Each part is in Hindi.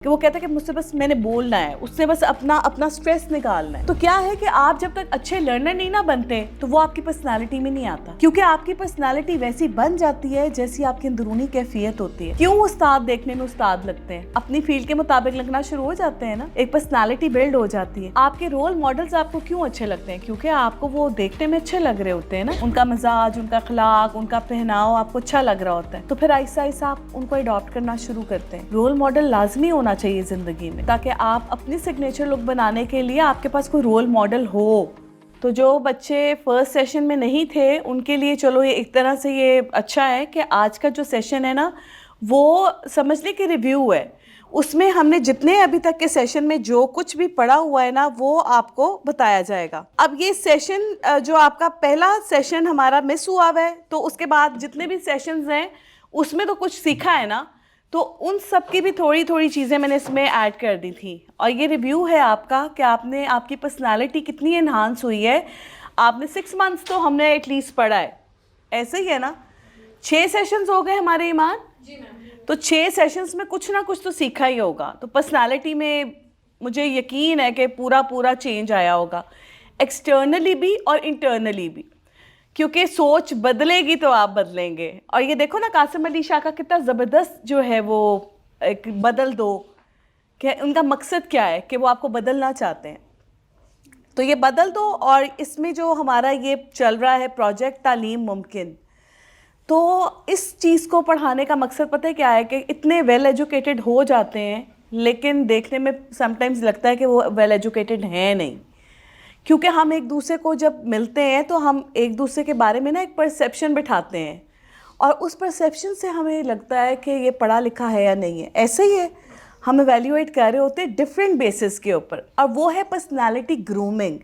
कि वो कहता है कि मुझसे बस मैंने बोलना है, उससे बस अपना अपना स्ट्रेस निकालना है। तो क्या है कि आप जब तक अच्छे लर्नर नहीं ना बनते तो वो आपकी पर्सनालिटी में नहीं आता, क्योंकि आपकी पर्सनालिटी वैसी बन जाती है जैसी आपकी अंदरूनी कैफियत होती है। क्यों उस्ताद देखने में उस्ताद लगते हैं, अपनी फील्ड के मुताबिक लगना शुरू हो जाते हैं ना, एक पर्सनालिटी बिल्ड हो जाती है। आपके रोल मॉडल्स आपको क्यों अच्छे लगते हैं? क्योंकि आपको वो देखने में अच्छे लग रहे होते हैं ना, उनका मिजाज, उनका अखलाक, उनका पहनाव आपको अच्छा लग रहा होता है, तो फिर ऐसा ऐसा आप उनको अडॉप्ट करना शुरू करते हैं। रोल मॉडल लाजमी होना चाहिए जिंदगी में, ताकि आप अपनी सिग्नेचर लुक बनाने के लिए आपके पास कोई रोल मॉडल हो। तो जो बच्चे फर्स्ट सेशन में नहीं थे उनके लिए चलो ये एक तरह से ये अच्छा है कि आज का जो सेशन है ना वो समझ लें कि रिव्यू है। उसमें हमने जितने अभी तक के सेशन में जो कुछ भी पढ़ा हुआ है ना वो आपको बताया जाएगा। अब ये सेशन जो आपका पहला सेशन हमारा मिस हुआ है, तो उसके बाद जितने भी सेशंस हैं उसमें तो कुछ सीखा है ना, तो उन सब की भी थोड़ी थोड़ी चीज़ें मैंने इसमें ऐड कर दी थी। और ये रिव्यू है आपका कि आपने आपकी पर्सनालिटी कितनी एनहांस हुई है। आपने 6 मंथ्स तो हमने एटलीस्ट पढ़ा है, ऐसे ही है ना। 6 सेशंस हो गए हमारे ईमान जी मैम। तो 6 सेशंस में कुछ ना कुछ तो सीखा ही होगा। तो पर्सनालिटी में मुझे यकीन है कि पूरा पूरा चेंज आया होगा, एक्सटर्नली भी और इंटरनली भी, क्योंकि सोच बदलेगी तो आप बदलेंगे। और ये देखो ना कासिम अली शाह का कितना ज़बरदस्त जो है वो एक बदल दो, कि उनका मकसद क्या है कि वो आपको बदलना चाहते हैं। तो ये बदल दो। और इसमें जो हमारा ये चल रहा है प्रोजेक्ट तालीम मुमकिन, तो इस चीज़ को पढ़ाने का मकसद पता है क्या है कि इतने वेल एजुकेटेड हो जाते हैं लेकिन देखने में समटाइम्स लगता है कि वो वेल एजुकेटेड हैं नहीं, क्योंकि हम एक दूसरे को जब मिलते हैं तो हम एक दूसरे के बारे में ना एक परसेप्शन बिठाते हैं और उस परसेप्शन से हमें लगता है कि ये पढ़ा लिखा है या नहीं है। ऐसे ही है, हम एवेल्यूएट कर रहे होते हैं डिफरेंट बेसिस के ऊपर, और वो है पर्सनालिटी ग्रूमिंग।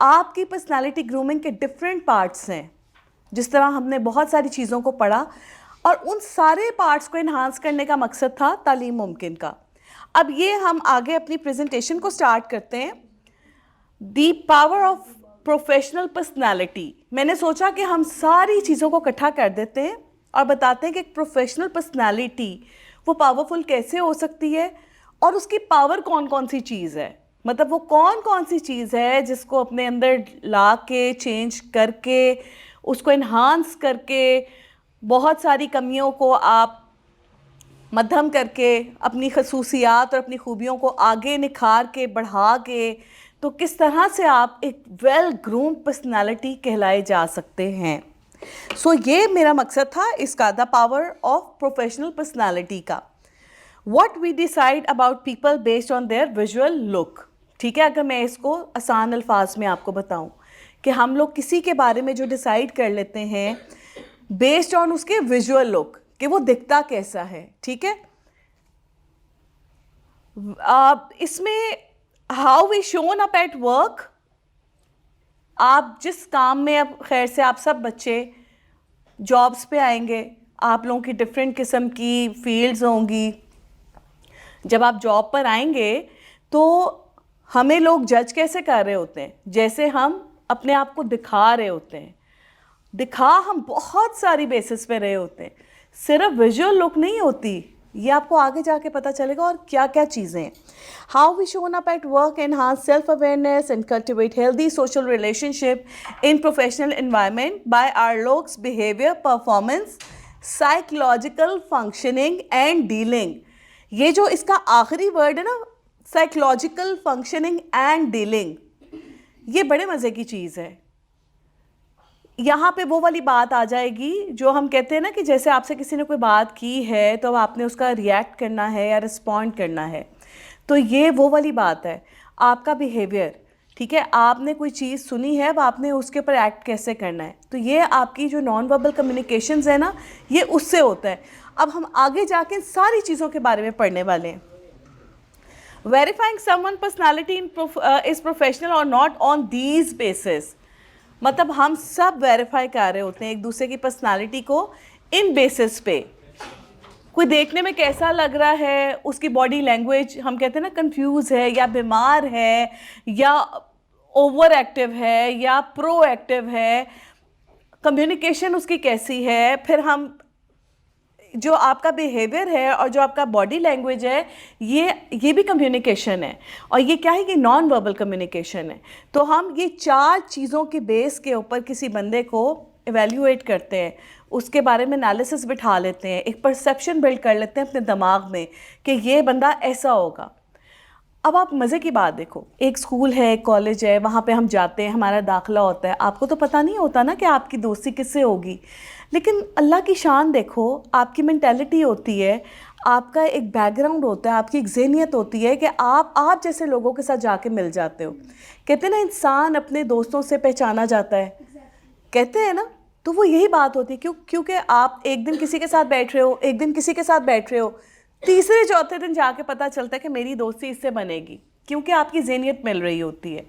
आपकी पर्सनालिटी ग्रूमिंग के डिफरेंट पार्ट्स हैं। जिस तरह हमने बहुत सारी चीज़ों को पढ़ा और उन सारे पार्ट्स को इन्हांस करने का मकसद था तालीम मुमकिन का। अब ये हम आगे अपनी प्रेजेंटेशन को स्टार्ट करते हैं। The power of professional personality. मैंने सोचा कि हम सारी चीज़ों को इकट्ठा कर देते हैं और बताते हैं कि एक प्रोफेशनल पर्सनालिटी वो पावरफुल कैसे हो सकती है और उसकी पावर कौन कौन सी चीज़ है, मतलब वो कौन कौन सी चीज़ है जिसको अपने अंदर ला के चेंज करके उसको इन्हांस करके बहुत सारी कमियों को आप मध्यम करके अपनी खसूसियात और अपनी खूबियों को आगे निखार के बढ़ा के, तो किस तरह से आप एक वेल ग्रूम पर्सनालिटी कहलाए जा सकते हैं। सो ये मेरा मकसद था इसका, the power of professional personality का। What we decide about people based on their visual look. ठीक है, अगर मैं इसको आसान अल्फाज में आपको बताऊं कि हम लोग किसी के बारे में जो डिसाइड कर लेते हैं बेस्ड ऑन उसके विजुअल लुक, कि वो दिखता कैसा है। ठीक है, इसमें how we shown up at work. आप जिस काम में, अब खैर से आप सब बच्चे जॉब्स पे आएंगे, आप लोगों की डिफरेंट किस्म की फील्ड्स होंगी। जब आप जॉब पर आएंगे तो हमें लोग जज कैसे कर रहे होते हैं, जैसे हम अपने आप को दिखा रहे होते हैं। दिखा हम बहुत सारी बेसिस पे रहे होते हैं, सिर्फ विजुअल लुक नहीं होती। ये आपको आगे जाके पता चलेगा और क्या क्या चीज़ें हैं। How we shown up at work enhance self awareness and cultivate healthy social relationship in professional environment by our looks, behaviour, performance, psychological functioning and dealing. ये जो इसका आखिरी वर्ड है ना, साइकोलॉजिकल फंक्शनिंग एंड डीलिंग, ये बड़े मज़े की चीज़ है। यहाँ पे वो वाली बात आ जाएगी जो हम कहते हैं ना कि जैसे आपसे किसी ने कोई बात की है तो अब आपने उसका रिएक्ट करना है या रिस्पॉन्ड करना है। तो ये वो वाली बात है, आपका बिहेवियर। ठीक है, आपने कोई चीज़ सुनी है, अब आपने उसके ऊपर एक्ट कैसे करना है। तो ये आपकी जो नॉन वर्बल कम्युनिकेशंस है ना, ये उससे होता है। अब हम आगे जाके सारी चीज़ों के बारे में पढ़ने वाले हैं। Verifying someone personality is professional और नॉट ऑन दीज बेसिस। मतलब हम सब वेरीफाई कर रहे होते हैं एक दूसरे की पर्सनालिटी को इन बेसिस पे। कोई देखने में कैसा लग रहा है, उसकी बॉडी लैंग्वेज, हम कहते हैं ना कंफ्यूज है या बीमार है या ओवर एक्टिव है या प्रो एक्टिव है, कम्युनिकेशन उसकी कैसी है। फिर हम जो आपका बिहेवियर है और जो आपका बॉडी लैंग्वेज है, ये भी कम्युनिकेशन है। और ये क्या है कि नॉन वर्बल कम्युनिकेशन है। तो हम ये 4 चीज़ों के बेस के ऊपर किसी बंदे को एवेल्यूएट करते हैं, उसके बारे में एनालिसिस बिठा लेते हैं, एक परसेप्शन बिल्ड कर लेते हैं अपने दिमाग में कि ये बंदा ऐसा होगा। अब आप मज़े की बात देखो, एक स्कूल है, एक कॉलेज है, वहाँ पे हम जाते हैं, हमारा दाखिला होता है। आपको तो पता नहीं होता ना कि आपकी दोस्ती किससे होगी, लेकिन अल्लाह की शान देखो, आपकी मेंटालिटी होती है, आपका एक बैकग्राउंड होता है, आपकी एक ज़हनियत होती है कि आप जैसे लोगों के साथ जाके मिल जाते हो। कहते हैं ना, इंसान अपने दोस्तों से पहचाना जाता है, कहते हैं ना। तो वो यही बात होती है, क्योंकि आप एक दिन किसी के साथ बैठ रहे हो, एक दिन किसी के साथ बैठ रहे हो, तीसरे चौथे दिन जाके पता चलता है कि मेरी दोस्ती इससे बनेगी, क्योंकि आपकी ज़हनियत मिल रही होती है,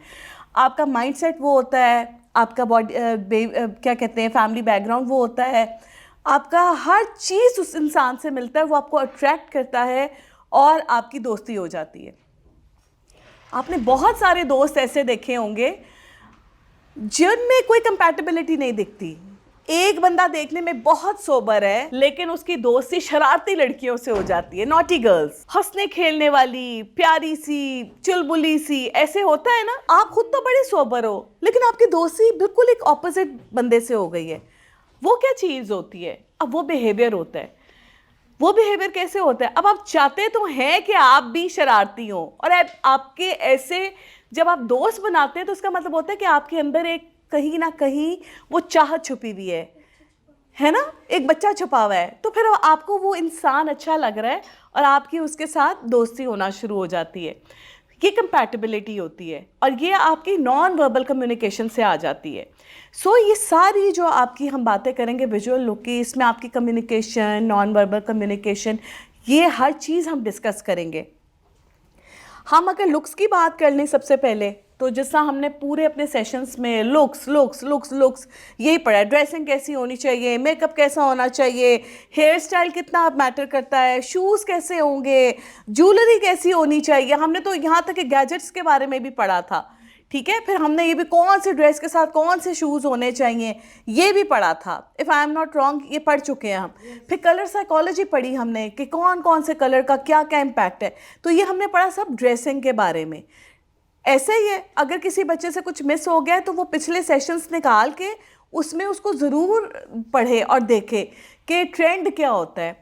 आपका माइंडसेट वो होता है, आपका बॉडी क्या कहते हैं, फैमिली बैकग्राउंड वो होता है, आपका हर चीज़ उस इंसान से मिलता है, वो आपको अट्रैक्ट करता है और आपकी दोस्ती हो जाती है। आपने बहुत सारे दोस्त ऐसे देखे होंगे जिनमें कोई कंपैटिबिलिटी नहीं दिखती। एक बंदा देखने में बहुत सोबर है, लेकिन उसकी दोस्ती शरारती लड़कियों से हो जाती है, नॉटी गर्ल्स, हंसने खेलने वाली, प्यारी सी, चुलबुली सी, ऐसे होता है ना। आप खुद तो बड़े सोबर हो, लेकिन आपकी दोस्ती बिल्कुल एक ऑपोजिट बंदे से हो गई है। वो क्या चीज़ होती है? अब वो बिहेवियर होता है। वो बिहेवियर कैसे होता है? अब आप चाहते तो हैं कि आप भी शरारती हो, और आपके ऐसे जब आप दोस्त बनाते हैं तो उसका मतलब होता है कि आपके अंदर एक कहीं ना कहीं वो चाहत छुपी हुई है ना, एक बच्चा छुपा हुआ है। तो फिर आपको वो इंसान अच्छा लग रहा है और आपकी उसके साथ दोस्ती होना शुरू हो जाती है। ये कंपैटिबिलिटी होती है और ये आपकी नॉन वर्बल कम्युनिकेशन से आ जाती है। सो ये सारी जो आपकी हम बातें करेंगे विजुअल लुक की, इसमें आपकी कम्युनिकेशन, नॉन वर्बल कम्युनिकेशन, ये हर चीज़ हम डिस्कस करेंगे। हम अगर लुक्स की बात कर लें सबसे पहले, तो जैसा हमने पूरे अपने सेशंस में लुक्स लुक्स लुक्स लुक्स यही पढ़ा है। ड्रेसिंग कैसी होनी चाहिए, मेकअप कैसा होना चाहिए, हेयर स्टाइल कितना मैटर करता है, शूज़ कैसे होंगे, ज्वेलरी कैसी होनी चाहिए। हमने तो यहाँ तक कि गैजेट्स के बारे में भी पढ़ा था, ठीक है। फिर हमने ये भी कौन से ड्रेस के साथ कौन से शूज़ होने चाहिए ये भी पढ़ा था, if I am not wrong, ये पढ़ चुके हैं हम। फिर कलर साइकोलॉजी पढ़ी हमने कि कौन कौन से कलर का क्या क्या इम्पैक्ट है। तो ये हमने पढ़ा सब ड्रेसिंग के बारे में। ऐसे ही है, अगर किसी बच्चे से कुछ मिस हो गया है तो वो पिछले सेशंस निकाल के उसमें उसको ज़रूर पढ़े और देखे कि ट्रेंड क्या होता है।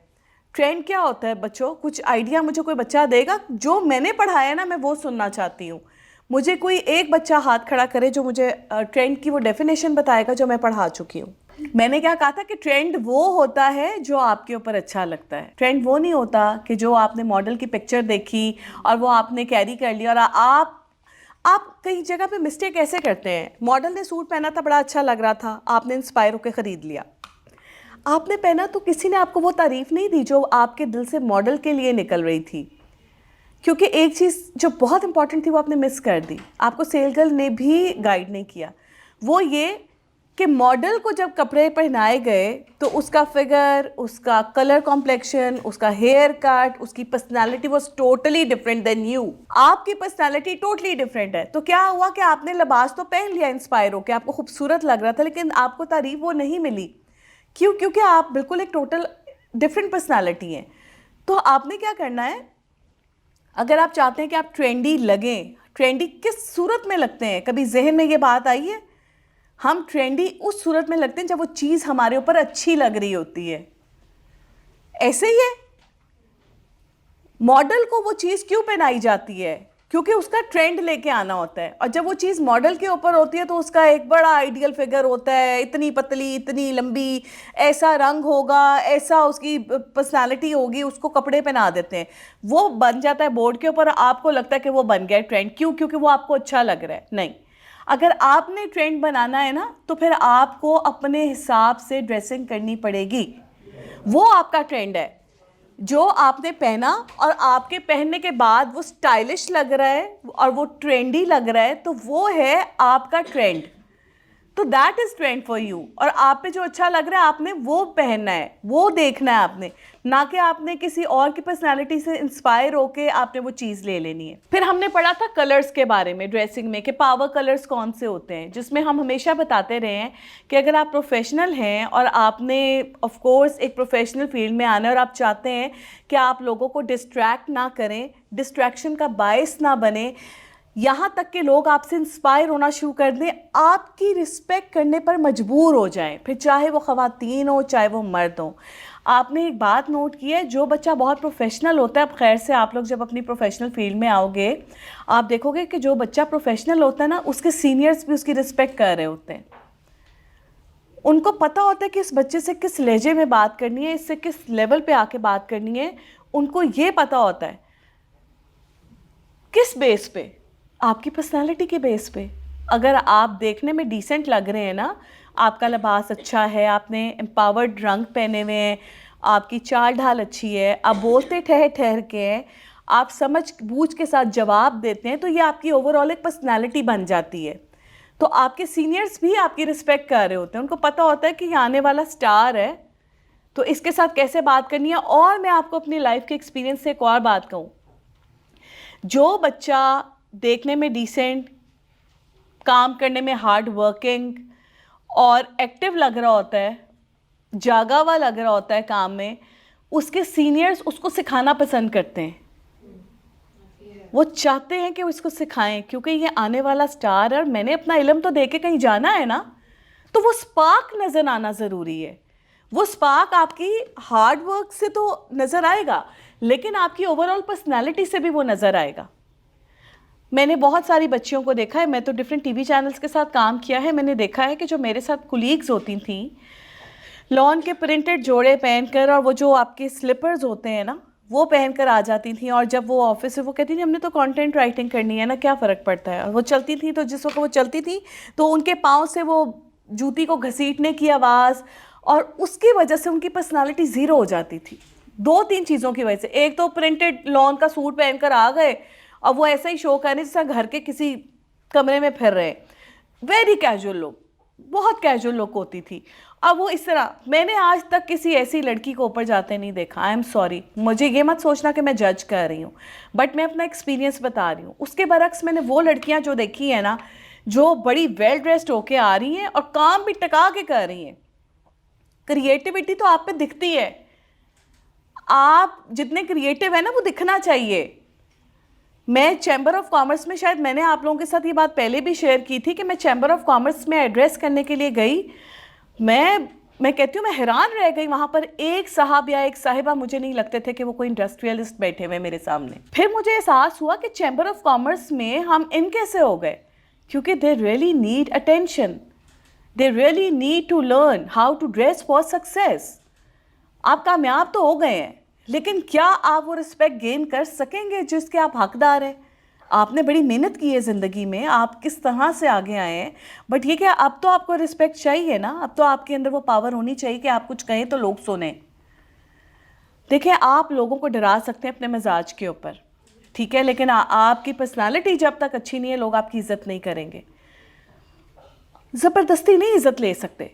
ट्रेंड क्या होता है बच्चों, कुछ आइडिया मुझे कोई बच्चा देगा? जो मैंने पढ़ाया ना मैं वो सुनना चाहती हूँ। मुझे कोई एक बच्चा हाथ खड़ा करे जो मुझे ट्रेंड की वो डेफिनेशन बताएगा जो मैं पढ़ा चुकी हूँ। मैंने क्या कहा था कि ट्रेंड वो होता है जो आपके ऊपर अच्छा लगता है। ट्रेंड वो नहीं होता कि जो आपने मॉडल की पिक्चर देखी और वो आपने कैरी कर लिया। और आप कई जगह पे मिस्टेक ऐसे करते हैं, मॉडल ने सूट पहना था, बड़ा अच्छा लग रहा था, आपने इंस्पायर होकर ख़रीद लिया। आपने पहना तो किसी ने आपको वो तारीफ़ नहीं दी जो आपके दिल से मॉडल के लिए निकल रही थी, क्योंकि एक चीज़ जो बहुत इंपॉर्टेंट थी वो आपने मिस कर दी। आपको सेल गर्ल ने भी गाइड नहीं किया, वो ये कि मॉडल को जब कपड़े पहनाए गए तो उसका फिगर, उसका कलर कॉम्प्लेक्शन, उसका हेयर कट, उसकी personality was totally different than you. आपकी पर्सनालिटी टोटली डिफरेंट है। तो क्या हुआ कि आपने लिबास तो पहन लिया इंस्पायर होकर, आपको खूबसूरत लग रहा था, लेकिन आपको तारीफ वो नहीं मिली। क्यों? क्योंकि आप बिल्कुल एक टोटल डिफरेंट पर्सनालिटी हैं। तो आपने क्या करना है, अगर आप चाहते हैं कि आप ट्रेंडी लगें, ट्रेंडी किस सूरत में लगते हैं? कभी जहन में ये बात आई है? हम ट्रेंडी उस सूरत में लगते हैं जब वो चीज़ हमारे ऊपर अच्छी लग रही होती है। ऐसे ही है, मॉडल को वो चीज़ क्यों पहनाई जाती है? क्योंकि उसका ट्रेंड लेके आना होता है, और जब वो चीज़ मॉडल के ऊपर होती है तो उसका एक बड़ा आइडियल फिगर होता है, इतनी पतली, इतनी लंबी, ऐसा रंग होगा, ऐसा उसकी पर्सनालिटी होगी, उसको कपड़े पहना देते हैं, वो बन जाता है बोर्ड के ऊपर। आपको लगता है कि वो बन गया ट्रेंड। क्यों? क्योंकि वो आपको अच्छा लग रहा है। नहीं, अगर आपने ट्रेंड बनाना है ना तो फिर आपको अपने हिसाब से ड्रेसिंग करनी पड़ेगी। वो आपका ट्रेंड है जो आपने पहना और आपके पहनने के बाद वो स्टाइलिश लग रहा है और वो ट्रेंडी लग रहा है, तो वो है आपका ट्रेंड। तो that is trend for you, और आप पे जो अच्छा लग रहा है आपने वो पहनना है, वो देखना है आपने, ना कि आपने किसी और की पर्सनालिटी से इंस्पायर होके आपने वो चीज़ ले लेनी है। फिर हमने पढ़ा था कलर्स के बारे में ड्रेसिंग में, कि पावर कलर्स कौन से होते हैं, जिसमें हम हमेशा बताते रहे हैं कि अगर आप प्रोफेशनल हैं और आपने ऑफ कोर्स एक प्रोफेशनल फील्ड में आना है और आप चाहते हैं कि आप लोगों को डिस्ट्रैक्ट ना करें, डिस्ट्रैक्शन का बायस ना बने, यहाँ तक कि लोग आपसे इंस्पायर होना शुरू कर दें, आपकी रिस्पेक्ट करने पर मजबूर हो जाएं, फिर चाहे वो ख़वातीन हो चाहे वो मर्द हो। आपने एक बात नोट की है, जो बच्चा बहुत प्रोफेशनल होता है, अब खैर से आप लोग जब अपनी प्रोफेशनल फील्ड में आओगे आप देखोगे कि जो बच्चा प्रोफेशनल होता है ना, उसके सीनियर्स भी उसकी रिस्पेक्ट कर रहे होते हैं। उनको पता होता है कि इस बच्चे से किस लहजे में बात करनी है, इससे किस लेवल पे आके बात करनी है। उनको ये पता होता है किस बेस पे, आपकी पर्सनालिटी के बेस पे। अगर आप देखने में डिसेंट लग रहे हैं ना, आपका लिबास अच्छा है, आपने एम्पावर्ड रंग पहने हुए हैं, आपकी चाल ढाल अच्छी है, आप बोलते ठहर ठहर के हैं, आप समझ बूझ के साथ जवाब देते हैं, तो ये आपकी ओवरऑल एक पर्सनालिटी बन जाती है। तो आपके सीनियर्स भी आपकी रिस्पेक्ट कर रहे होते हैं, उनको पता होता है कि ये आने वाला स्टार है, तो इसके साथ कैसे बात करनी है। और मैं आपको अपनी लाइफ के एक्सपीरियंस से एक और बात कहूँ, जो बच्चा देखने में डिसेंट, काम करने में हार्ड वर्किंग और एक्टिव लग रहा होता है, जागा हुआ लग रहा होता है काम में, उसके सीनियर्स उसको सिखाना पसंद करते हैं। वो चाहते हैं कि वो इसको सिखाएं, क्योंकि ये आने वाला स्टार है और मैंने अपना इल्म तो दे के कहीं जाना है ना। तो वो स्पार्क नज़र आना ज़रूरी है। वो स्पार्क आपकी हार्ड वर्क से तो नज़र आएगा, लेकिन आपकी ओवरऑल पर्सनैलिटी से भी वो नज़र आएगा। मैंने बहुत सारी बच्चियों को देखा है, मैं तो डिफरेंट टीवी चैनल्स के साथ काम किया है, मैंने देखा है कि जो मेरे साथ कुलीग्स होती थी, लॉन के प्रिंटेड जोड़े पहनकर और वो जो आपके स्लीपर्स होते हैं ना, वो पहनकर आ जाती थी, और जब वो ऑफिस से वो कहती थी हमने तो कंटेंट राइटिंग करनी है ना, क्या फ़र्क पड़ता है। और वो चलती थी, तो जिस वक्त वो चलती थी तो उनके पाँव से वो जूती को घसीटने की आवाज़, और उसकी वजह से उनकी पर्सनालिटी ज़ीरो हो जाती थी। 2-3 चीज़ों की वजह से, एक तो प्रिंटेड लॉन का सूट पहनकर आ गए, अब वो ऐसा ही शो करने जैसा घर के किसी कमरे में फिर रहे, वेरी कैजुअल लुक, बहुत कैजुअल लुक होती थी। अब वो इस तरह, मैंने आज तक किसी ऐसी लड़की को ऊपर जाते नहीं देखा। आई एम सॉरी, मुझे ये मत सोचना कि मैं जज कर रही हूँ, बट मैं अपना एक्सपीरियंस बता रही हूँ। उसके बरक्स मैंने वो लड़कियाँ जो देखी हैं ना, जो बड़ी वेल ड्रेस्ड होके आ रही हैं और काम भी टका के कर रही हैं। क्रिएटिविटी तो आप पे दिखती है, आप जितने क्रिएटिव है ना वो दिखना चाहिए। मैं चैम्बर ऑफ कॉमर्स में, शायद मैंने आप लोगों के साथ ये बात पहले भी शेयर की थी, कि मैं चैम्बर ऑफ कॉमर्स में एड्रेस करने के लिए गई। मैं कहती हूँ मैं हैरान रह गई, वहाँ पर एक साहब या एक साहिबा मुझे नहीं लगते थे कि वो कोई इंडस्ट्रियलिस्ट बैठे हुए मेरे सामने। फिर मुझे एहसास हुआ कि चैम्बर ऑफ कॉमर्स में हम इन कैसे हो गए, क्योंकि they really need attention, they really need to learn how to dress for success. आप कामयाब तो हो गए हैं, लेकिन क्या आप वो रिस्पेक्ट गेन कर सकेंगे जिसके आप हकदार हैं। आपने बड़ी मेहनत की है ज़िंदगी में, आप किस तरह से आगे आए हैं, बट ये क्या, अब तो आपको रिस्पेक्ट चाहिए ना, अब तो आपके अंदर वो पावर होनी चाहिए कि आप कुछ कहें तो लोग सुने। देखिए, आप लोगों को डरा सकते हैं अपने मिजाज के ऊपर, ठीक है, लेकिन आपकी पर्सनालिटी जब तक अच्छी नहीं है, लोग आपकी इज़्ज़त नहीं करेंगे। ज़बरदस्ती नहीं इज़्ज़त ले सकते,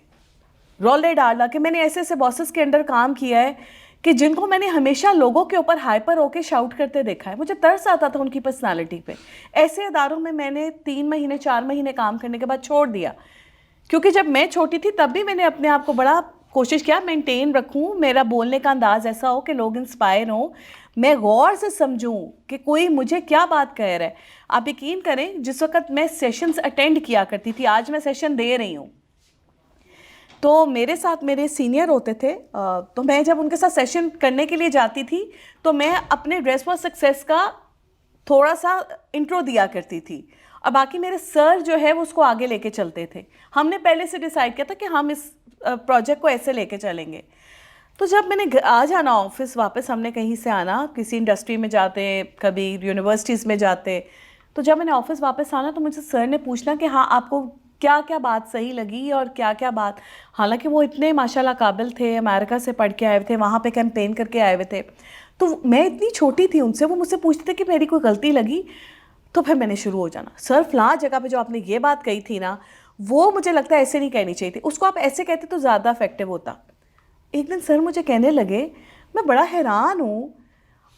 रोले डाल के। मैंने ऐसे ऐसे बॉसेस के अंडर काम किया है कि जिनको मैंने हमेशा लोगों के ऊपर हाइपर होके शाउट करते देखा है, मुझे तरस आता था उनकी पर्सनालिटी पे। ऐसे अदारों में मैंने 3 महीने 4 महीने काम करने के बाद छोड़ दिया, क्योंकि जब मैं छोटी थी तब भी मैंने अपने आप को बड़ा कोशिश किया मेंटेन रखूं, मेरा बोलने का अंदाज़ ऐसा हो कि लोग इंस्पायर हों, मैं गौर से समझूं कि कोई मुझे क्या बात कह रहा है। आप यकीन करें, जिस वक्त मैं सेशंस अटेंड किया करती थी, आज मैं सेशन दे रही हूँ, तो मेरे साथ मेरे सीनियर होते थे, तो मैं जब उनके साथ सेशन करने के लिए जाती थी तो मैं अपने ड्रेस फॉर सक्सेस का थोड़ा सा इंट्रो दिया करती थी, और बाकी मेरे सर जो है वो उसको आगे लेके चलते थे। हमने पहले से डिसाइड किया था कि हम इस प्रोजेक्ट को ऐसे लेके चलेंगे। तो जब मैंने आ जाना ऑफिस वापस, हमने कहीं से आना, किसी इंडस्ट्री में जाते, कभी यूनिवर्सिटीज़ में जाते, तो जब मैंने ऑफिस वापस आना तो मुझे सर ने पूछना कि हाँ आपको क्या क्या बात सही लगी और क्या क्या बात। हालांकि वो इतने माशाल्लाह काबिल थे, अमेरिका से पढ़ के आए हुए थे, वहाँ पे कैंपेन करके आए हुए थे, तो मैं इतनी छोटी थी उनसे, वो मुझसे पूछते थे कि मेरी कोई गलती लगी, तो फिर मैंने शुरू हो जाना, सर फलां जगह पे जो आपने ये बात कही थी ना, वो मुझे लगता है ऐसे नहीं कहनी चाहिए थी, उसको आप ऐसे कहते तो ज़्यादा इफेक्टिव होता। एक दिन सर मुझे कहने लगे, मैं बड़ा हैरान हूँ,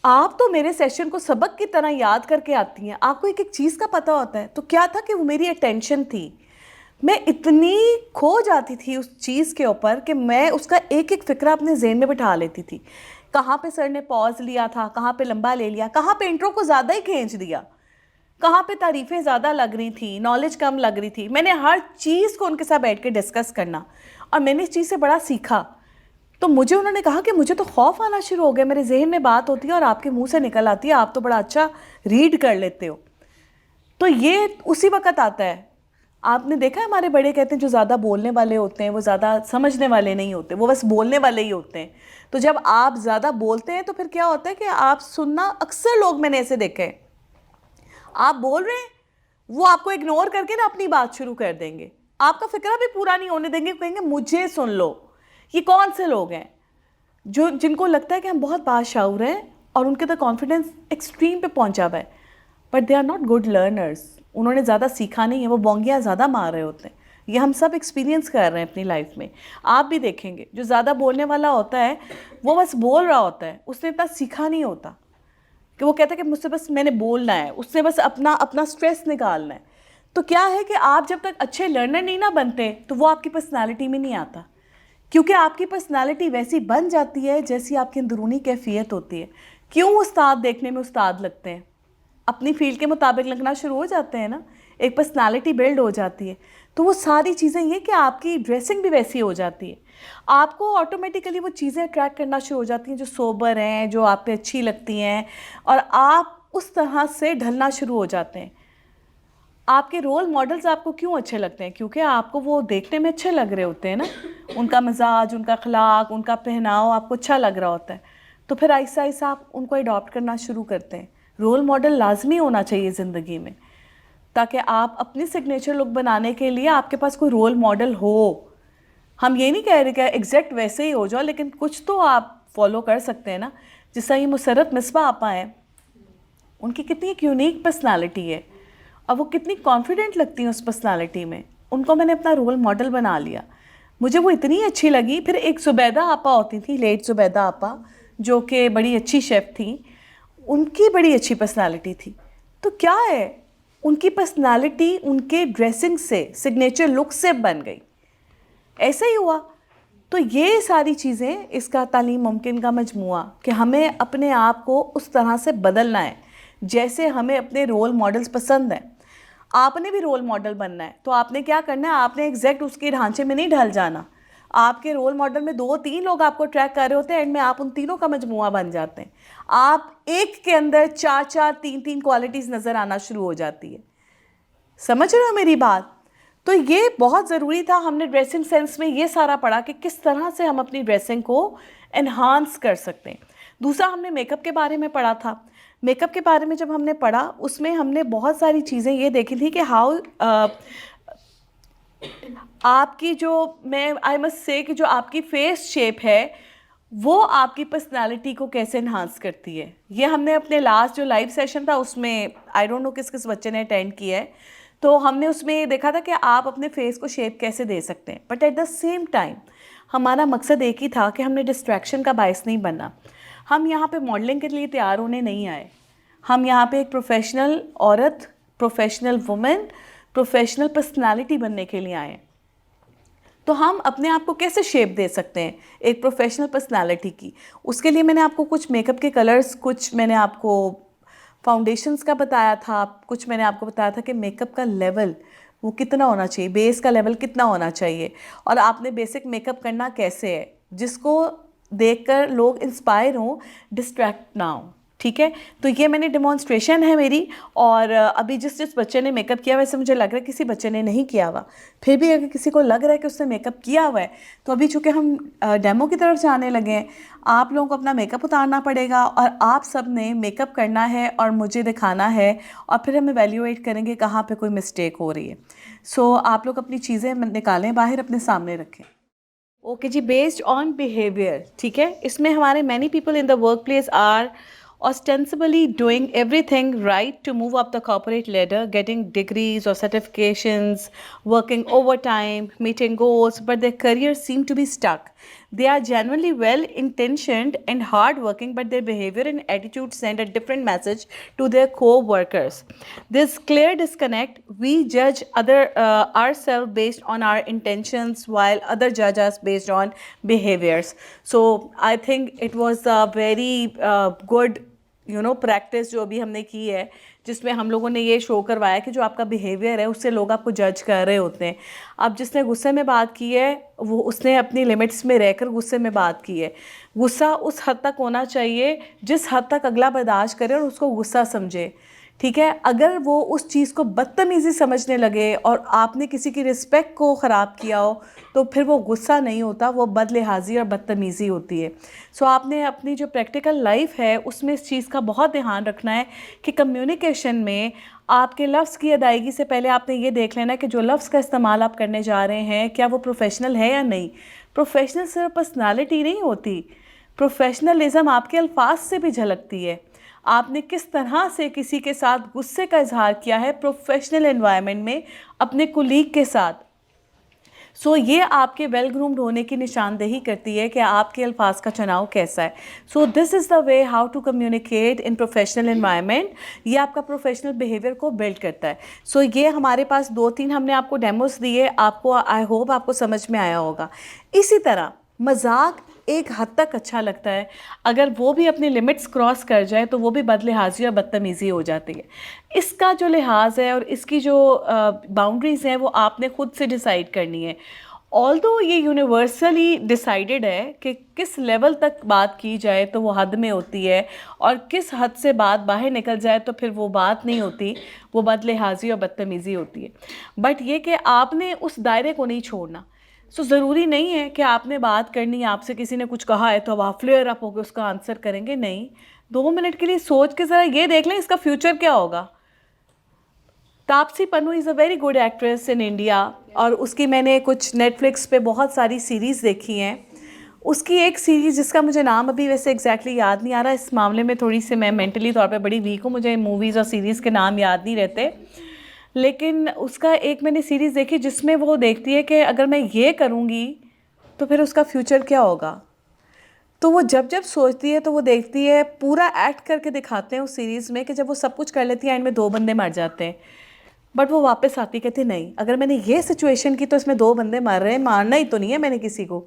आप तो मेरे सेशन को सबक की तरह याद करके आती हैं, आपको एक एक चीज़ का पता होता है। तो क्या था कि वो मेरी अटेंशन थी, मैं इतनी खो जाती थी उस चीज़ के ऊपर कि मैं उसका एक एक फ़िक्रा अपने जहन में बिठा लेती थी। कहाँ पे सर ने पॉज लिया था, कहाँ पे लंबा ले लिया, कहाँ पे इंट्रो को ज़्यादा ही खींच दिया, कहाँ पे तारीफ़ें ज़्यादा लग रही थी, नॉलेज कम लग रही थी। मैंने हर चीज़ को उनके साथ बैठ के डिस्कस करना, और मैंने इस चीज़ से बड़ा सीखा। तो मुझे उन्होंने कहा कि मुझे तो खौफ आना शुरू हो गया, मेरे जहन में बात होती है और आपके मुंह से निकल आती है, आप तो बड़ा अच्छा रीड कर लेते हो। तो ये उसी वक्त आता है। आपने देखा है हमारे बड़े कहते हैं जो ज़्यादा बोलने वाले होते हैं वो ज़्यादा समझने वाले नहीं होते, वो बस बोलने वाले ही होते हैं। तो जब आप ज़्यादा बोलते हैं तो फिर क्या होता है कि आप सुनना, अक्सर लोग मैंने ऐसे देखे हैं, आप बोल रहे हैं वो आपको इग्नोर करके ना अपनी बात शुरू कर देंगे, आपका फिक्रा भी पूरा नहीं होने देंगे, कहेंगे मुझे सुन लो। ये कौन से लोग हैं जो जिनको लगता है कि हम बहुत बाशाऊर हैं और उनके तो कॉन्फिडेंस एक्सट्रीम पे पहुंचा हुआ है, but they are not good learners. उन्होंने ज़्यादा सीखा नहीं है, वो बोंगियाँ ज़्यादा मार रहे होते हैं। ये हम सब एक्सपीरियंस कर रहे हैं अपनी लाइफ में। आप भी देखेंगे जो ज़्यादा बोलने वाला होता है वो बस बोल रहा होता है, उसने इतना सीखा नहीं होता कि वो कहता है कि मुझसे बस मैंने बोलना है, उससे बस अपना अपना स्ट्रेस निकालना है। तो क्या है कि आप जब तक अच्छे लर्नर नहीं ना बनते तो वो आपकी पर्सनालिटी में नहीं आता, क्योंकि आपकी पर्सनालिटी वैसी बन जाती है जैसी आपकी अंदरूनी कैफियत होती है। क्यों उस्ताद देखने में उस्ताद लगते हैं, अपनी फील्ड के मुताबिक लगना शुरू हो जाते हैं ना, एक पर्सनालिटी बिल्ड हो जाती है। तो वो सारी चीज़ें ये कि आपकी ड्रेसिंग भी वैसी हो जाती है, आपको ऑटोमेटिकली वो चीज़ें अट्रैक्ट करना शुरू हो जाती हैं जो सोबर हैं, जो आप पे अच्छी लगती हैं, और आप उस तरह से ढलना शुरू हो जाते हैं। आपके रोल मॉडल्स आपको क्यों अच्छे लगते हैं? क्योंकि आपको वो देखने में अच्छे लग रहे होते हैं ना, उनका मिजाज, उनका अखलाक, उनका पहनाव आपको अच्छा लग रहा होता है। तो फिर आहिस्ता आहिस्ता आप उनको अडॉप्ट करना शुरू करते हैं। रोल मॉडल लाजमी होना चाहिए ज़िंदगी में, ताकि आप अपनी सिग्नेचर लुक बनाने के लिए आपके पास कोई रोल मॉडल हो। हम ये नहीं कह रहे कि एग्जैक्ट वैसे ही हो जाओ, लेकिन कुछ तो आप फॉलो कर सकते हैं ना। जिस तरह ये मुसर्रत मिसबा आपा हैं, उनकी कितनी एक यूनिक पर्सनालिटी है और वो कितनी कॉन्फिडेंट लगती हैं उस पर्सनालिटी में। उनको मैंने अपना रोल मॉडल बना लिया, मुझे वो इतनी अच्छी लगी। फिर एक ज़ुबैदा आपा होती थी, लेट ज़ुबैदा आपा, जो कि बड़ी अच्छी शेफ़ थी, उनकी बड़ी अच्छी पर्सनालिटी थी। तो क्या है, उनकी पर्सनालिटी उनके ड्रेसिंग से, सिग्नेचर लुक से बन गई, ऐसा ही हुआ। तो ये सारी चीज़ें इसका तालीम मुमकिन का मजमुआ कि हमें अपने आप को उस तरह से बदलना है जैसे हमें अपने रोल मॉडल्स पसंद हैं। आपने भी रोल मॉडल बनना है तो आपने क्या करना है, आपने एग्जैक्ट उसके ढांचे में नहीं ढल जाना। आपके रोल मॉडल में 2-3 लोग आपको ट्रैक कर रहे होते हैं, एंड में आप उन तीनों का मजमुआ बन जाते हैं। आप एक के अंदर 4-4, 3-3 क्वालिटीज़ नज़र आना शुरू हो जाती है। समझ रहे हो मेरी बात? तो ये बहुत ज़रूरी था। हमने ड्रेसिंग सेंस में ये सारा पढ़ा कि किस तरह से हम अपनी ड्रेसिंग को एनहांस कर सकते हैं। दूसरा, हमने मेकअप के बारे में पढ़ा था। मेकअप के बारे में जब हमने पढ़ा, उसमें हमने बहुत सारी चीज़ें ये देखी थी कि हाउ आपकी जो, मैं आई मस्ट से कि जो आपकी फेस शेप है वो आपकी पर्सनालिटी को कैसे इन्हांस करती है। ये हमने अपने लास्ट जो लाइव सेशन था उसमें, आई डोंट नो किस किस बच्चे ने अटेंड किया है, तो हमने उसमें ये देखा था कि आप अपने फेस को शेप कैसे दे सकते हैं। But at the same time हमारा मकसद एक ही था कि हमने डिस्ट्रैक्शन का बायस नहीं बनना। हम यहाँ पे मॉडलिंग के लिए तैयार होने नहीं आए, हम यहाँ पे एक प्रोफेशनल औरत, प्रोफेशनल वुमेन, प्रोफेशनल पर्सनालिटी बनने के लिए आए। तो हम अपने आप को कैसे शेप दे सकते हैं एक प्रोफेशनल पर्सनालिटी की? उसके लिए मैंने आपको कुछ मेकअप के कलर्स, कुछ मैंने आपको फाउंडेशंस का बताया था, कुछ मैंने आपको बताया था कि मेकअप का लेवल वो कितना होना चाहिए, बेस का लेवल कितना होना चाहिए, और आपने बेसिक मेकअप करना कैसे है जिसको देखकर लोग इंस्पायर हों, डिस्ट्रैक्ट ना हो। ठीक है, तो ये मैंने डेमोन्स्ट्रेशन है मेरी। और अभी जिस जिस बच्चे ने मेकअप किया, वैसे मुझे लग रहा है किसी बच्चे ने नहीं किया हुआ, फिर भी अगर किसी को लग रहा है कि उसने मेकअप किया हुआ है, तो अभी चूँकि हम डेमो की तरफ जाने लगे हैं, आप लोगों को अपना मेकअप उतारना पड़ेगा और आप सब ने मेकअप करना है और मुझे दिखाना है, और फिर हम एवेल्यूएट करेंगे कहाँ पर कोई मिस्टेक हो रही है। सो आप लोग अपनी चीज़ें निकालें बाहर, अपने सामने रखें। ओके जी, बेस्ड ऑन बिहेवियर, ठीक है, इसमें हमारे many people in the work place are ostensibly doing everything right to move up the corporate ladder, getting degrees or certifications, working overtime, meeting goals, but their careers seem to be stuck. They are genuinely well intentioned and hardworking, but their behavior and attitude send a different message to their co-workers. This clear disconnect, we judge ourselves based on our intentions while other judge us based on behaviors. So I think it was a very good practice जो अभी हमने की है, जिसमें हम लोगों ने ये शो करवाया कि जो आपका बिहेवियर है उससे लोग आपको जज कर रहे होते हैं. अब जिसने गुस्से में बात की है वो उसने अपनी लिमिट्स में रहकर गुस्से में बात की है. गुस्सा उस हद तक होना चाहिए जिस हद तक अगला बर्दाश्त करे और उसको गुस्सा समझे. ठीक है, अगर वो उस चीज़ को बदतमीज़ी समझने लगे और आपने किसी की रिस्पेक्ट को ख़राब किया हो तो फिर वो गुस्सा नहीं होता, वो बदलिहाजी और बदतमीज़ी होती है. सो आपने अपनी जो प्रैक्टिकल लाइफ है उसमें इस चीज़ का बहुत ध्यान रखना है कि कम्युनिकेशन में आपके लफ्ज़ की अदायगी से पहले आपने ये देख लेना है कि जो लफ्ज़ का इस्तेमाल आप करने जा रहे हैं क्या वो प्रोफेशनल है या नहीं. प्रोफेशनल सिर्फ पर्सनालिटी नहीं होती, प्रोफेशनलिज्म आपके अल्फाज से भी झलकती है. आपने किस तरह से किसी के साथ गुस्से का इजहार किया है प्रोफेशनल एनवायरनमेंट में अपने कुलीग के साथ. सो ये आपके वेल ग्रूम्ड होने की निशानदेही करती है कि आपके अल्फाज का चुनाव कैसा है. So this is the way how to communicate in professional environment. ये आपका प्रोफेशनल बिहेवियर को बिल्ड करता है. सो ये हमारे पास 2-3 हमने आपको डेमोस दिए, आपको आई होप आपको समझ में आया होगा. इसी तरह मजाक एक हद तक अच्छा लगता है, अगर वो भी अपनी लिमिट्स क्रॉस कर जाए तो वो भी बदलिहाजी और बदतमीज़ी हो जाती है. इसका जो लिहाज है और इसकी जो बाउंड्रीज़ हैं वो आपने ख़ुद से डिसाइड करनी है. ऑल्दो ये यूनिवर्सली डिसाइडेड है कि किस लेवल तक बात की जाए तो वो हद में होती है और किस हद से बात बाहर निकल जाए तो फिर वो बात नहीं होती, वो बदलिहाजी और बदतमीज़ी होती है. बट ये कि आपने उस दायरे को नहीं छोड़ना. सो ज़रूरी नहीं है कि आपने बात करनी है, आपसे किसी ने कुछ कहा है तो अब आप फ्लेयर अप होकर उसका आंसर करेंगे. नहीं, 2 मिनट के लिए सोच के ज़रा ये देख लें इसका फ्यूचर क्या होगा. Taapsee Pannu is a very good actress in India और उसकी मैंने कुछ नेटफ्लिक्स पे बहुत सारी सीरीज़ देखी हैं. उसकी एक सीरीज़ जिसका मुझे नाम अभी वैसे एग्जैक्टली याद नहीं आ रहा, इस मामले में थोड़ी सी मैं मेंटली तौर पे बड़ी वीक हूँ, मुझे मूवीज़ और सीरीज़ के नाम याद नहीं रहते. लेकिन उसका एक मैंने सीरीज़ देखी जिसमें वो देखती है कि अगर मैं ये करूँगी तो फिर उसका फ्यूचर क्या होगा. तो वो जब जब सोचती है तो वो देखती है, पूरा एक्ट करके दिखाते हैं उस सीरीज़ में कि जब वो सब कुछ कर लेती है एंड में 2 बंदे मर जाते हैं. बट वो वापस आती कहती नहीं, अगर मैंने ये सिचुएशन की तो इसमें 2 बंदे मर रहे हैं, मारना ही तो नहीं है मैंने किसी को.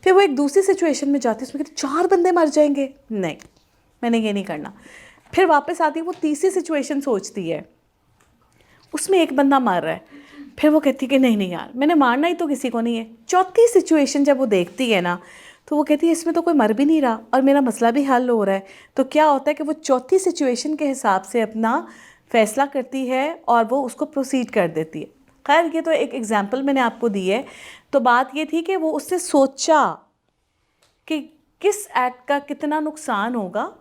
फिर वो एक दूसरी सिचुएशन में जाती है, उसमें कहती 4 बंदे मर जाएंगे, नहीं मैंने ये नहीं करना. फिर वापस आती है, वो तीसरी सिचुएशन सोचती है, उसमें 1 बंदा मार रहा है, फिर वो कहती है कि नहीं नहीं यार मैंने मारना ही तो किसी को नहीं है. चौथी सिचुएशन जब वो देखती है ना तो वो कहती है इसमें तो कोई मर भी नहीं रहा और मेरा मसला भी हल हो रहा है. तो क्या होता है कि वो चौथी सिचुएशन के हिसाब से अपना फ़ैसला करती है और वो उसको प्रोसीड कर देती है. खैर ये तो एक एग्ज़ाम्पल मैंने आपको दी है. तो बात ये थी कि वो उसने सोचा कि किस एक्ट का कितना नुकसान होगा,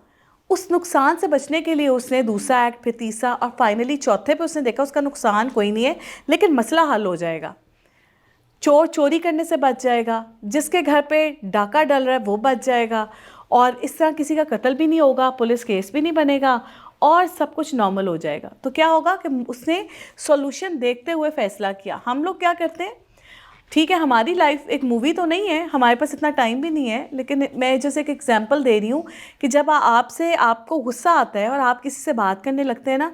उस नुकसान से बचने के लिए उसने दूसरा एक्ट, फिर तीसरा और फाइनली चौथे पे उसने देखा उसका नुकसान कोई नहीं है लेकिन मसला हल हो जाएगा. चोर चोरी करने से बच जाएगा, जिसके घर पे डाका डल रहा है वो बच जाएगा और इस तरह किसी का कत्ल भी नहीं होगा, पुलिस केस भी नहीं बनेगा और सब कुछ नॉर्मल हो जाएगा. तो क्या होगा कि उसने सॉल्यूशन देखते हुए फ़ैसला किया. हम लोग क्या करते हैं, ठीक है हमारी लाइफ एक मूवी तो नहीं है, हमारे पास इतना टाइम भी नहीं है, लेकिन मैं जैसे एक एग्जांपल दे रही हूँ कि जब आपको गुस्सा आता है और आप किसी से बात करने लगते हैं ना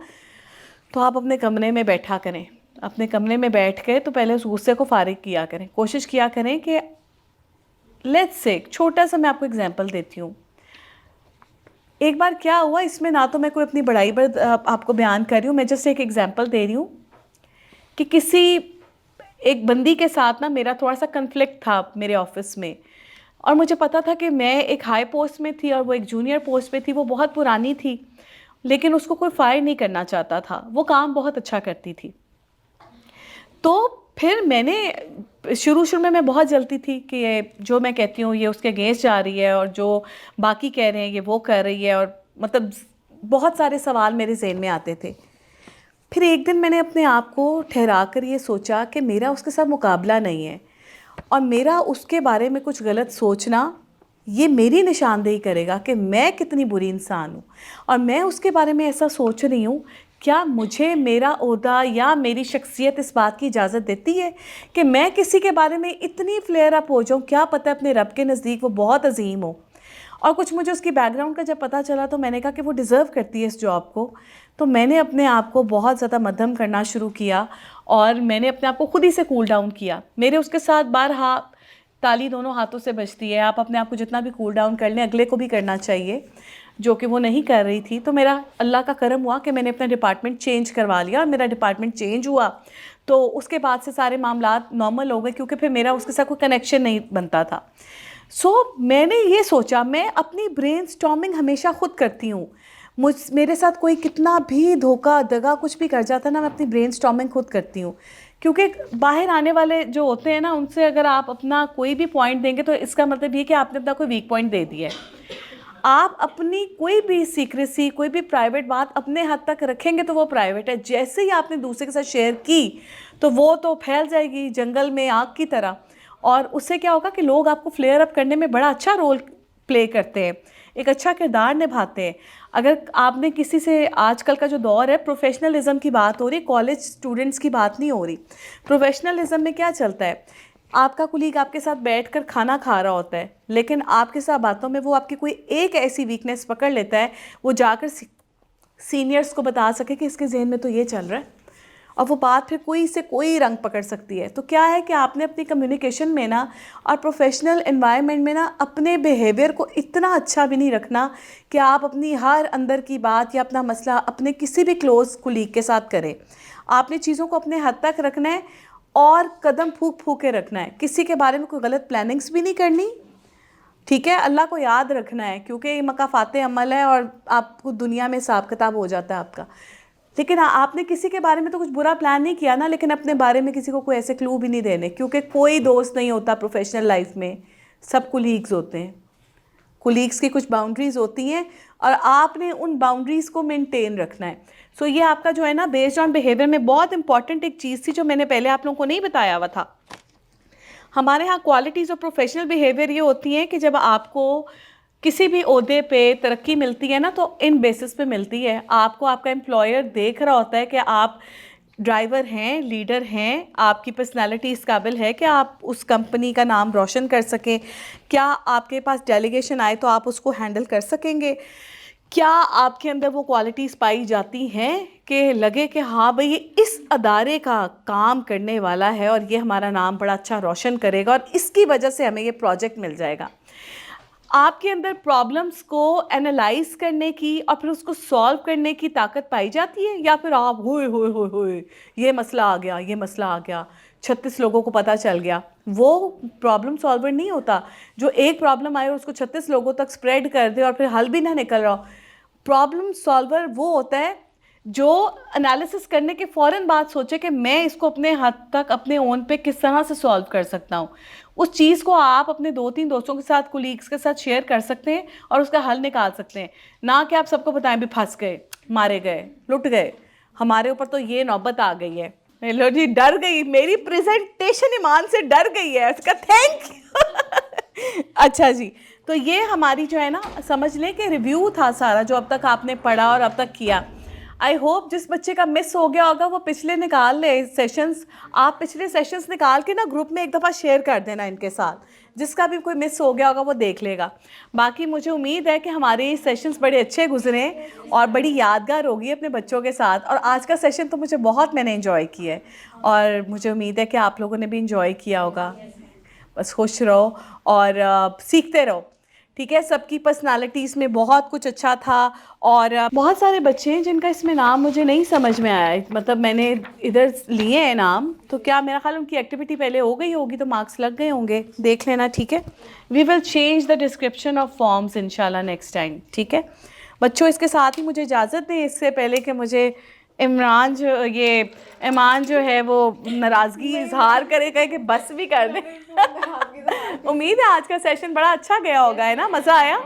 तो आप अपने कमरे में बैठा करें. अपने कमरे में बैठ के तो पहले उस गुस्से को फारिग किया करें. कोशिश किया करें कि लेट्स से छोटा सा मैं आपको एग्जांपल देती हूँ. एक बार क्या हुआ, इसमें ना तो मैं कोई अपनी बड़ाई पर आपको बयान कर रही हूँ, मैं जस्ट एक एग्जांपल दे रही हूँ कि किसी एक बंदी के साथ ना मेरा थोड़ा सा कन्फ्लिक्ट था मेरे ऑफिस में और मुझे पता था कि मैं एक हाई पोस्ट में थी और वो एक जूनियर पोस्ट पे थी. वो बहुत पुरानी थी लेकिन उसको कोई फायर नहीं करना चाहता था, वो काम बहुत अच्छा करती थी. तो फिर मैंने शुरू में मैं बहुत जलती थी कि ये जो मैं कहती हूँ ये उसके अगेंस्ट जा रही है और जो बाकी कह रहे हैं ये वो कर रही है, और मतलब बहुत सारे सवाल मेरे जहन में आते थे. फिर एक दिन मैंने अपने आप को ठहरा कर ये सोचा कि मेरा उसके साथ मुकाबला नहीं है और मेरा उसके बारे में कुछ गलत सोचना ये मेरी निशानदेही करेगा कि मैं कितनी बुरी इंसान हूँ। और मैं उसके बारे में ऐसा सोच रही हूँ, क्या मुझे मेरा ओहदा या मेरी शख्सियत इस बात की इजाज़त देती है कि मैं किसी के बारे में इतनी फ्लेयर अप हो जाऊँ? क्या पता अपने रब के नज़दीक वो बहुत अजीम हो। और कुछ मुझे उसकी बैकग्राउंड का जब पता चला तो मैंने कहा कि वो डिज़र्व करती है इस जॉब को। तो मैंने अपने आप को बहुत ज़्यादा मध्यम करना शुरू किया और मैंने अपने आप को खुद ही से कूल डाउन किया। मेरे उसके साथ बारहा ताली दोनों हाथों से बजती है, आप अपने आप को जितना भी कूल डाउन कर लें अगले को भी करना चाहिए, जो कि वो नहीं कर रही थी। तो मेरा अल्लाह का करम हुआ कि मैंने अपना डिपार्टमेंट चेंज करवा लिया और मेरा डिपार्टमेंट चेंज हुआ। तो उसके बाद से सारे मामलात नॉर्मल हो गए, क्योंकि फिर मेरा उसके साथ कोई कनेक्शन नहीं बनता था। मैंने ये सोचा, मैं अपनी ब्रेनस्टॉर्मिंग हमेशा खुद करती हूँ। मेरे साथ कोई कितना भी धोखा दगा कुछ भी कर जाता है ना, मैं अपनी ब्रेनस्टॉर्मिंग खुद करती हूँ। क्योंकि बाहर आने वाले जो होते हैं ना, उनसे अगर आप अपना कोई भी पॉइंट देंगे तो इसका मतलब ये कि आपने अपना कोई वीक पॉइंट दे दिया है। आप अपनी कोई भी सीक्रेसी, कोई भी प्राइवेट बात अपने हद तक रखेंगे तो वो प्राइवेट है। जैसे ही आपने दूसरे के साथ शेयर की तो वो तो फैल जाएगी जंगल में आग की तरह। और उससे क्या होगा कि लोग आपको फ्लेयर अप करने में बड़ा अच्छा रोल प्ले करते हैं, एक अच्छा किरदार निभाते हैं। अगर आपने किसी से, आजकल का जो दौर है प्रोफेशनलिज्म की बात हो रही, कॉलेज स्टूडेंट्स की बात नहीं हो रही। प्रोफेशनलिज्म में क्या चलता है, आपका कुलीग आपके साथ बैठकर खाना खा रहा होता है, लेकिन आपके साथ बातों में वो आपकी कोई एक ऐसी वीकनेस पकड़ लेता है, वो जाकर सीनियर्स को बता सके कि इसके जहन में तो ये चल रहा है, और वो बात फिर कोई से कोई रंग पकड़ सकती है। तो क्या है कि आपने अपनी कम्युनिकेशन में ना और प्रोफेशनल एनवायरनमेंट में ना अपने बिहेवियर को इतना अच्छा भी नहीं रखना कि आप अपनी हर अंदर की बात या अपना मसला अपने किसी भी क्लोज़ कुलीग के साथ करें। आपने चीज़ों को अपने हद तक रखना है और कदम फूक फूक के रखना है। किसी के बारे में कोई गलत प्लानिंग्स भी नहीं करनी, ठीक है। अल्लाह को याद रखना है, क्योंकि ये मकाफ़ाते अमल है और आपको दुनिया में हिसाब किताब हो जाता है आपका। लेकिन आपने किसी के बारे में तो कुछ बुरा प्लान नहीं किया ना, लेकिन अपने बारे में किसी को कोई ऐसे क्लू भी नहीं देने, क्योंकि कोई दोस्त नहीं होता प्रोफेशनल लाइफ में, सब कुलीग्स होते हैं। कुलीग्स की कुछ बाउंड्रीज़ होती हैं और आपने उन बाउंड्रीज़ को मेंटेन रखना है। ये आपका जो है ना बेस्ड ऑन बिहेवियर में बहुत इंपॉर्टेंट एक चीज़ थी जो मैंने पहले आप लोगों को नहीं बताया हुआ था। हमारे यहाँ क्वालिटीज़ ऑफ प्रोफेशनल बिहेवियर ये होती हैं कि जब आपको किसी भी ओहदे पे तरक्की मिलती है ना, तो इन बेसिस पे मिलती है। आपको आपका एम्प्लॉयर देख रहा होता है कि आप ड्राइवर हैं, लीडर हैं, आपकी पर्सनालिटी इस काबिल है कि आप उस कंपनी का नाम रोशन कर सकें। क्या आपके पास डेलीगेशन आए तो आप उसको हैंडल कर सकेंगे? क्या आपके अंदर वो क्वालिटीज़ पाई जाती हैं कि लगे कि हाँ भाई ये इस अदारे का काम करने वाला है और ये हमारा नाम बड़ा अच्छा रोशन करेगा और इसकी वजह से हमें ये प्रोजेक्ट मिल जाएगा। आपके अंदर प्रॉब्लम्स को एनालाइज करने की और फिर उसको सॉल्व करने की ताकत पाई जाती है, या फिर आप होए होए होए होए ये मसला आ गया, ये मसला आ गया, 36 लोगों को पता चल गया। वो प्रॉब्लम सॉल्वर नहीं होता जो एक प्रॉब्लम आए और उसको 36 लोगों तक स्प्रेड कर दे और फिर हल भी ना निकल रहा हो। प्रॉब्लम सॉल्वर वो होता है जो एनालिसिस करने के फ़ौरन बाद सोचे कि मैं इसको अपने हद तक अपने ओन पे किस तरह से सॉल्व कर सकता हूँ। उस चीज़ को आप अपने 2-3 दोस्तों के साथ, कुलीग्स के साथ शेयर कर सकते हैं और उसका हल निकाल सकते हैं, ना कि आप सबको बताएं भी फंस गए, मारे गए, लुट गए, हमारे ऊपर तो ये नौबत आ गई है। लो जी, डर गई, मेरी प्रेजेंटेशन ईमान से डर गई है, उसका थैंक यू। अच्छा जी, तो ये हमारी जो है ना, समझ लें कि रिव्यू था सारा जो अब तक आपने पढ़ा और अब तक किया। आई होप जिस बच्चे का मिस हो गया होगा वो पिछले निकाल ले सेशंस। आप पिछले सेशंस निकाल के ना ग्रुप में एक दफ़ा शेयर कर देना इनके साथ, जिसका भी कोई मिस हो गया होगा वो देख लेगा। बाकी मुझे उम्मीद है कि हमारे सेशंस बड़े अच्छे गुजरे और बड़ी यादगार होगी अपने बच्चों के साथ। और आज का सेशन तो मुझे बहुत, मैंने इन्जॉय किया है और मुझे उम्मीद है कि आप लोगों ने भी इन्जॉय किया होगा। बस खुश रहो और सीखते रहो, ठीक है। सबकी पर्सनालिटीज़ में बहुत कुछ अच्छा था और बहुत सारे बच्चे हैं जिनका इसमें नाम मुझे नहीं समझ में आया, मतलब मैंने इधर लिए हैं नाम, तो क्या मेरा ख्याल उनकी एक्टिविटी पहले हो गई होगी तो मार्क्स लग गए होंगे, देख लेना, ठीक है। We will change the description of forms इंशाल्लाह नेक्स्ट टाइम, ठीक है बच्चों। इसके साथ ही मुझे इजाज़त दें, इससे पहले कि मुझे ईमान जो है वो नाराज़गी इजहार करेगा कि बस भी कर दें। उम्मीद है आज का सेशन बड़ा अच्छा गया होगा, है ना, मज़ा आया।